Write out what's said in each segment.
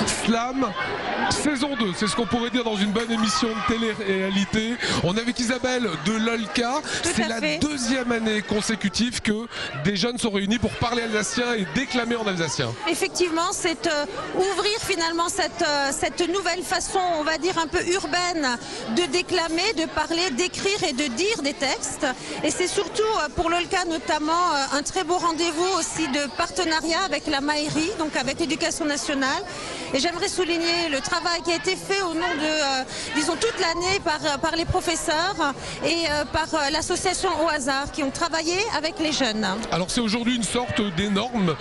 Slam saison 2, c'est ce qu'on pourrait dire dans une bonne émission de télé-réalité. On est avec Isabelle de l'OLCA. C'est la deuxième année consécutive que des jeunes sont réunis pour parler alsacien et déclamer en alsacien. Effectivement, c'est ouvrir finalement cette nouvelle façon, on va dire un peu urbaine, de déclamer, de parler, d'écrire et de dire des textes. Et c'est surtout pour l'OLCA notamment un très beau rendez-vous aussi de partenariat avec la mairie, donc avec l'éducation nationale. Et j'aimerais souligner le travail qui a été fait au nom de, disons, toute l'année par les professeurs et par l'association Au Hasard qui ont travaillé avec les jeunes. Alors c'est aujourd'hui une sorte d'énorme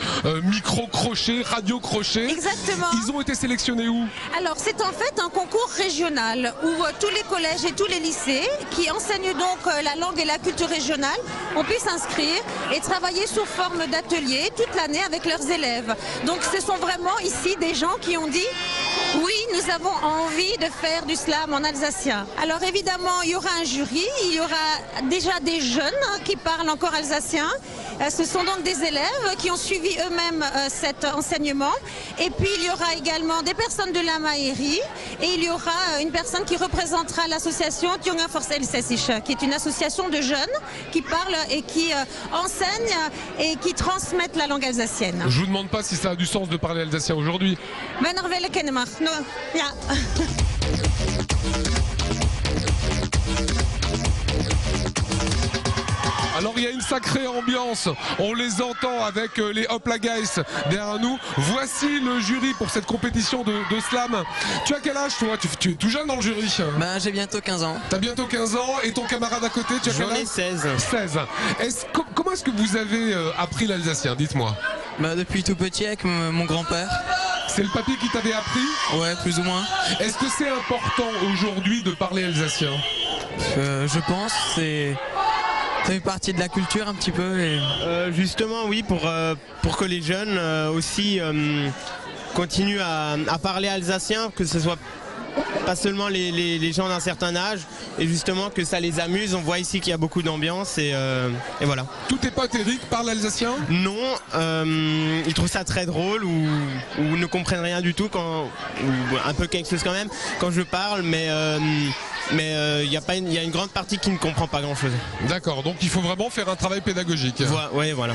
micro-crochet, radio-crochet. Exactement. Ils ont été sélectionnés où? Alors c'est en fait un concours régional où tous les collèges et tous les lycées qui enseignent donc la langue et la culture régionale ont pu s'inscrire et travailler sous forme d'ateliers toute l'année avec leurs élèves. Donc ce sont vraiment ici des gens qui ont dit oui, nous avons envie de faire du slam en alsacien. Alors évidemment, il y aura un jury, il y aura déjà des jeunes qui parlent encore alsacien. Ce sont donc des élèves qui ont suivi eux-mêmes cet enseignement. Et puis il y aura également des personnes de la mairie et il y aura une personne qui représentera l'association Tjonga Force Elsassisch, qui est une association de jeunes qui parlent et qui enseignent et qui transmettent la langue alsacienne. Je vous demande pas si ça a du sens de parler alsacien aujourd'hui. Alors il y a une sacrée ambiance, on les entend avec les Hopla Guys derrière nous. Voici le jury pour cette compétition de slam. Tu as quel âge toi? Tu es tout jeune dans le jury. Ben, j'ai bientôt 15 ans. T'as bientôt 15 ans et ton camarade à côté, tu as quel âge? J'en ai 16. 16. Comment est-ce que vous avez appris l'alsacien? Dites-moi. Ben, depuis tout petit avec mon grand-père. C'est le papy qui t'avait appris? Ouais, plus ou moins. Est-ce que c'est important aujourd'hui de parler alsacien? Je pense, ça fait partie de la culture un petit peu. Et... justement oui, pour que les jeunes aussi continuent à parler alsacien, que ce soit pas seulement les gens d'un certain âge, et justement que ça les amuse. On voit ici qu'il y a beaucoup d'ambiance et voilà. Tous tes potes Eric parlent alsacien? Non, ils trouvent ça très drôle ou ne comprennent rien du tout, ou un peu quelque chose quand même quand je parle, mais il y a une grande partie qui ne comprend pas grand chose. D'accord, donc il faut vraiment faire un travail pédagogique. Oui, voilà.